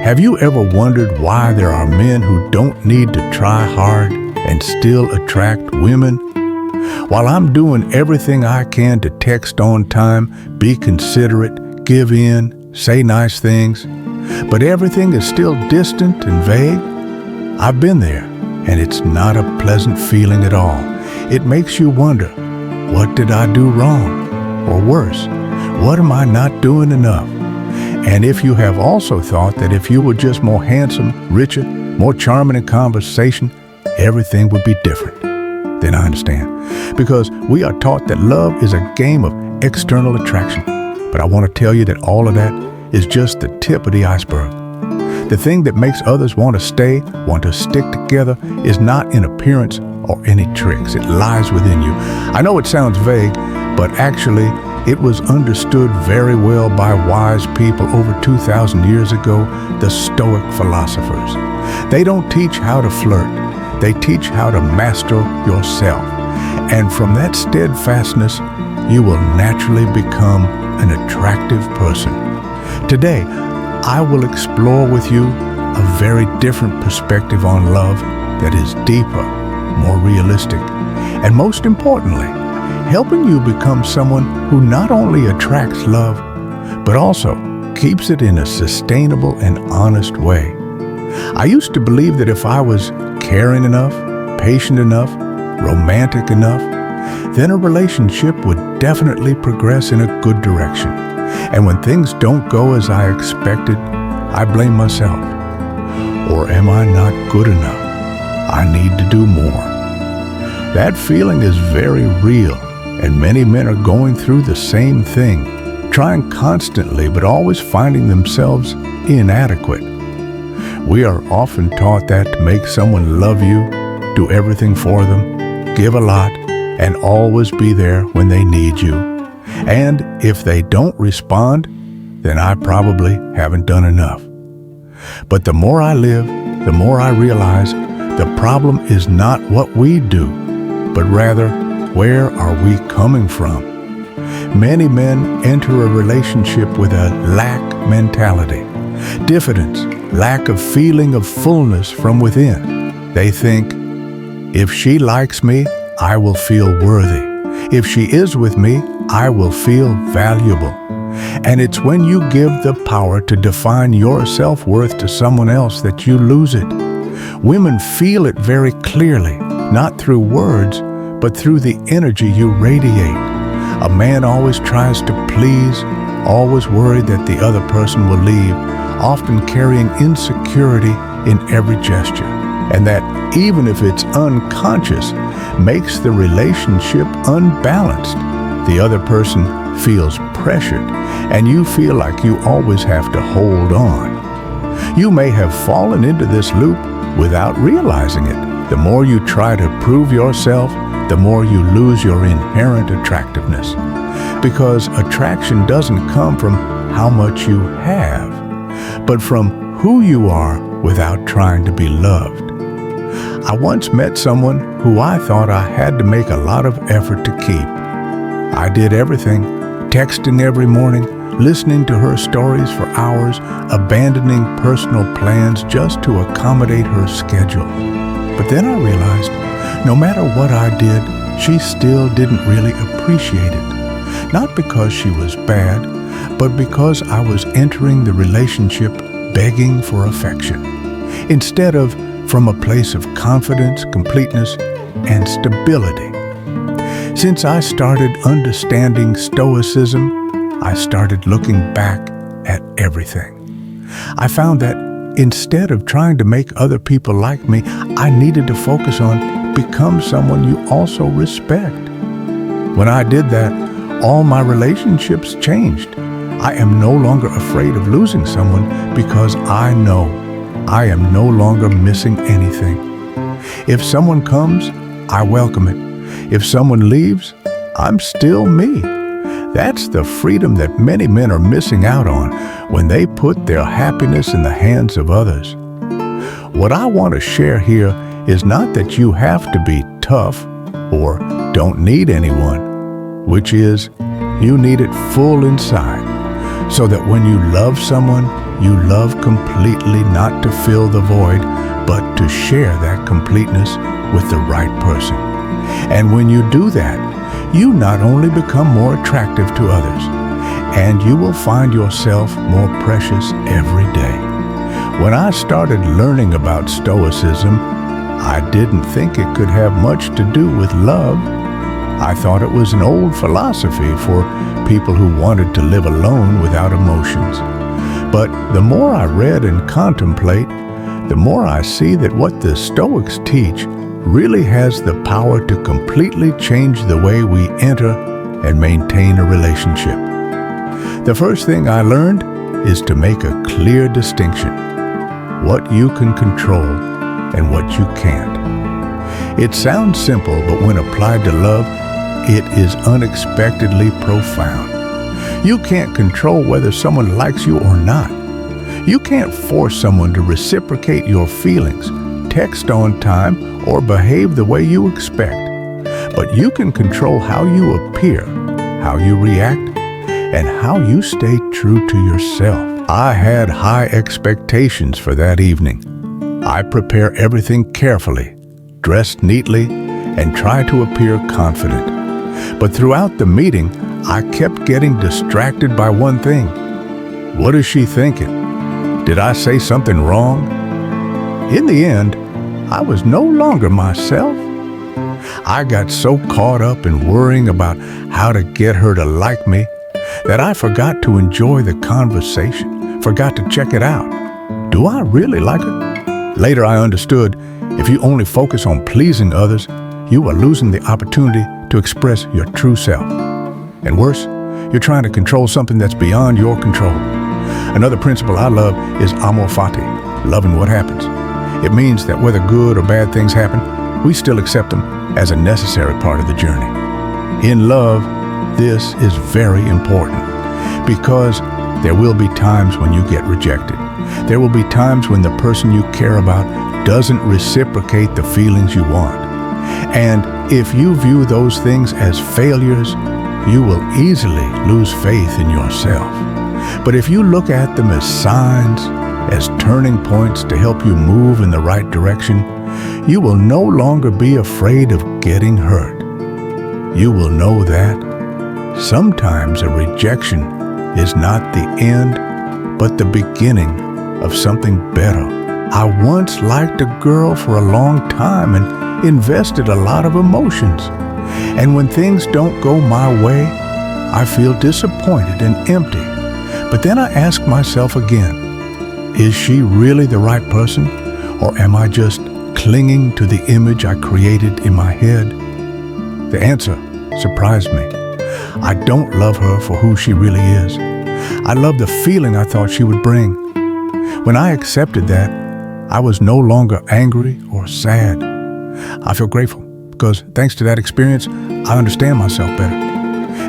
Have you ever wondered why there are men who don't need to try hard and still attract women? While I'm doing everything I can to text on time, be considerate, give in, say nice things, but everything is still distant and vague? I've been there, and it's not a pleasant feeling at all. It makes you wonder, what did I do wrong? Or worse, what am I not doing enough? And if you have also thought that if you were just more handsome, richer, more charming in conversation, everything would be different, then I understand. Because we are taught that love is a game of external attraction. But I want to tell you that all of that is just the tip of the iceberg. The thing that makes others want to stay, want to stick together, is not in appearance or any tricks. It lies within you. I know it sounds vague, but actually, it was understood very well by wise people over 2,000 years ago, the Stoic philosophers. They don't teach how to flirt. They teach how to master yourself. And from that steadfastness, you will naturally become an attractive person. Today, I will explore with you a very different perspective on love that is deeper, more realistic, and most importantly, helping you become someone who not only attracts love, but also keeps it in a sustainable and honest way. I used to believe that if I was caring enough, patient enough, romantic enough, then a relationship would definitely progress in a good direction. And when things don't go as I expected, I blame myself. Or am I not good enough? I need to do more. That feeling is very real. And many men are going through the same thing, trying constantly but always finding themselves inadequate. We are often taught that to make someone love you, do everything for them, give a lot, and always be there when they need you. And if they don't respond, then I probably haven't done enough. But the more I live, the more I realize the problem is not what we do, but rather, where are we coming from? Many men enter a relationship with a lack mentality, diffidence, lack of feeling of fullness from within. They think, if she likes me, I will feel worthy. If she is with me, I will feel valuable. And it's when you give the power to define your self-worth to someone else that you lose it. Women feel it very clearly, not through words, but through the energy you radiate. A man always tries to please, always worried that the other person will leave, often carrying insecurity in every gesture. And that, even if it's unconscious, makes the relationship unbalanced. The other person feels pressured, and you feel like you always have to hold on. You may have fallen into this loop without realizing it. The more you try to prove yourself, the more you lose your inherent attractiveness. Because attraction doesn't come from how much you have, but from who you are without trying to be loved. I once met someone who I thought I had to make a lot of effort to keep. I did everything, texting every morning, listening to her stories for hours, abandoning personal plans just to accommodate her schedule. But then I realized, no matter what I did, she still didn't really appreciate it. Not because she was bad, but because I was entering the relationship begging for affection, instead of from a place of confidence, completeness, and stability. Since I started understanding Stoicism, I started looking back at everything. I found that instead of trying to make other people like me, I needed to focus on become someone you also respect. When I did that, all my relationships changed. I am no longer afraid of losing someone because I know I am no longer missing anything. If someone comes, I welcome it. If someone leaves, I'm still me. That's the freedom that many men are missing out on when they put their happiness in the hands of others. What I want to share here is not that you have to be tough or don't need anyone, which is you need it full inside, so that when you love someone, You love completely, not to fill the void, but to share that completeness with the right person. And when you do that, you not only become more attractive to others, and you will find yourself more precious every day. When I started learning about Stoicism, I didn't think it could have much to do with love. I thought it was an old philosophy for people who wanted to live alone without emotions. But the more I read and contemplate, the more I see that what the Stoics teach really has the power to completely change the way we enter and maintain a relationship. The first thing I learned is to make a clear distinction: what you can control and what you can't. It sounds simple, but when applied to love, it is unexpectedly profound. You can't control whether someone likes you or not. You can't force someone to reciprocate your feelings, text on time, or behave the way you expect. But you can control how you appear, how you react, and how you stay true to yourself. I had high expectations for that evening. I prepare everything carefully, dress neatly, and try to appear confident. But throughout the meeting, I kept getting distracted by one thing. What is she thinking? Did I say something wrong? In the end, I was no longer myself. I got so caught up in worrying about how to get her to like me that I forgot to enjoy the conversation, forgot to check it out. Do I really like her? Later I understood, if you only focus on pleasing others, you are losing the opportunity to express your true self. And worse, you're trying to control something that's beyond your control. Another principle I love is amor fati, loving what happens. It means that whether good or bad things happen, we still accept them as a necessary part of the journey. In love, this is very important because there will be times when you get rejected. There will be times when the person you care about doesn't reciprocate the feelings you want. And if you view those things as failures, you will easily lose faith in yourself. But if you look at them as signs, as turning points to help you move in the right direction, you will no longer be afraid of getting hurt. You will know that sometimes a rejection is not the end, but the beginning of something better. I once liked a girl for a long time and invested a lot of emotions. And when things don't go my way, I feel disappointed and empty. But then I ask myself again, is she really the right person? Or am I just clinging to the image I created in my head? The answer surprised me. I don't love her for who she really is. I love the feeling I thought she would bring. When I accepted that, I was no longer angry or sad. I feel grateful because thanks to that experience, I understand myself better.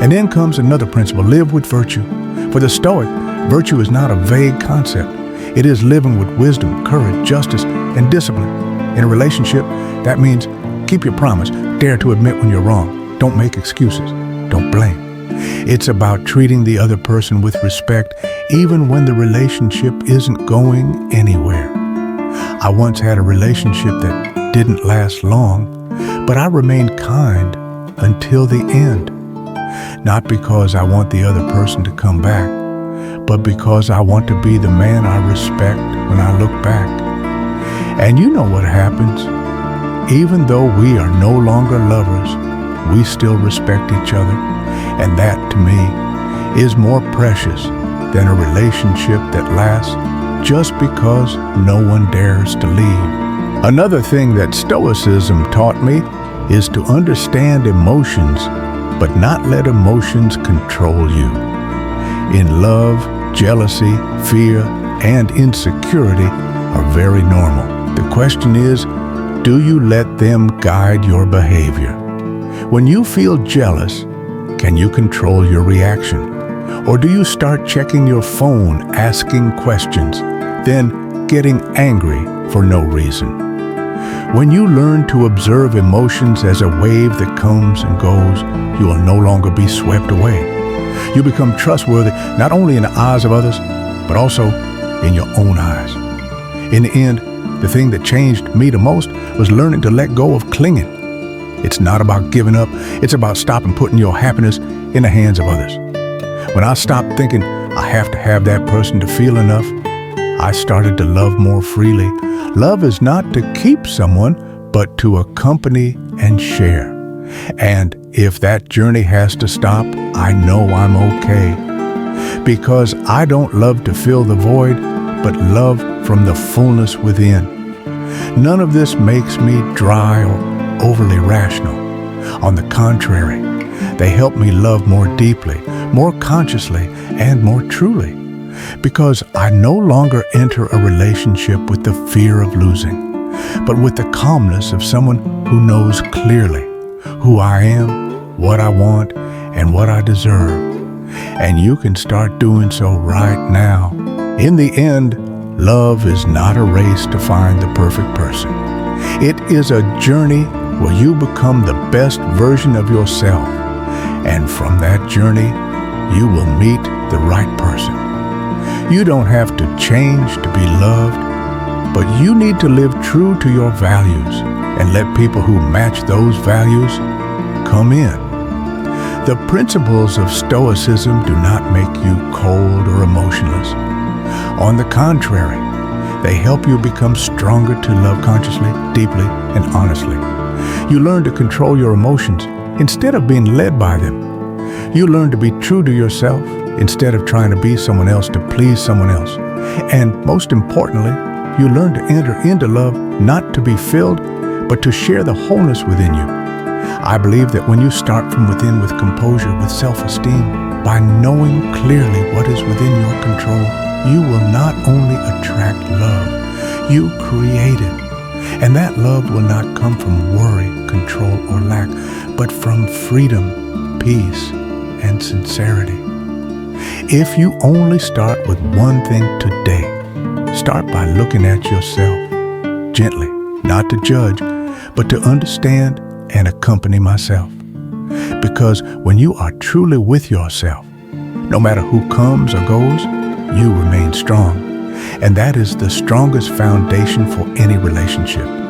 And then comes another principle: live with virtue. For the Stoic, virtue is not a vague concept. It is living with wisdom, courage, justice, and discipline. In a relationship, that means keep your promise, dare to admit when you're wrong, don't make excuses, don't blame. It's about treating the other person with respect, even when the relationship isn't going anywhere. I once had a relationship that didn't last long, but I remained kind until the end. Not because I want the other person to come back, but because I want to be the man I respect when I look back. And you know what happens. Even though we are no longer lovers, we still respect each other. And that, to me, is more precious than a relationship that lasts just because no one dares to leave. Another thing that Stoicism taught me is to understand emotions, but not let emotions control you. In love, jealousy, fear, and insecurity are very normal. The question is, do you let them guide your behavior? When you feel jealous, can you control your reaction? Or do you start checking your phone, asking questions, then getting angry for no reason? When you learn to observe emotions as a wave that comes and goes, you will no longer be swept away. You become trustworthy not only in the eyes of others, but also in your own eyes. In the end, the thing that changed me the most was learning to let go of clinging. It's not about giving up. It's about stopping putting your happiness in the hands of others. When I stopped thinking I have to have that person to feel enough, I started to love more freely. Love is not to keep someone, but to accompany and share. And if that journey has to stop, I know I'm okay. Because I don't love to fill the void, but love from the fullness within. None of this makes me dry or overly rational. On the contrary, they help me love more deeply, more consciously, and more truly. Because I no longer enter a relationship with the fear of losing, but with the calmness of someone who knows clearly who I am, what I want, and what I deserve. And you can start doing so right now. In the end, love is not a race to find the perfect person. It is a journey where you become the best version of yourself. And from that journey, you will meet the right person. You don't have to change to be loved, but you need to live true to your values and let people who match those values come in. The principles of Stoicism do not make you cold or emotionless. On the contrary, they help you become stronger to love consciously, deeply, and honestly. You learn to control your emotions instead of being led by them. You learn to be true to yourself instead of trying to be someone else to please someone else. And most importantly, you learn to enter into love not to be filled, but to share the wholeness within you. I believe that when you start from within with composure, with self-esteem, by knowing clearly what is within your control, you will not only attract love, you create it. And that love will not come from worry, control, or lack, but from freedom, peace, and sincerity. If you only start with one thing today, start by looking at yourself gently, not to judge, but to understand and accompany myself. Because when you are truly with yourself, no matter who comes or goes, you remain strong. And that is the strongest foundation for any relationship.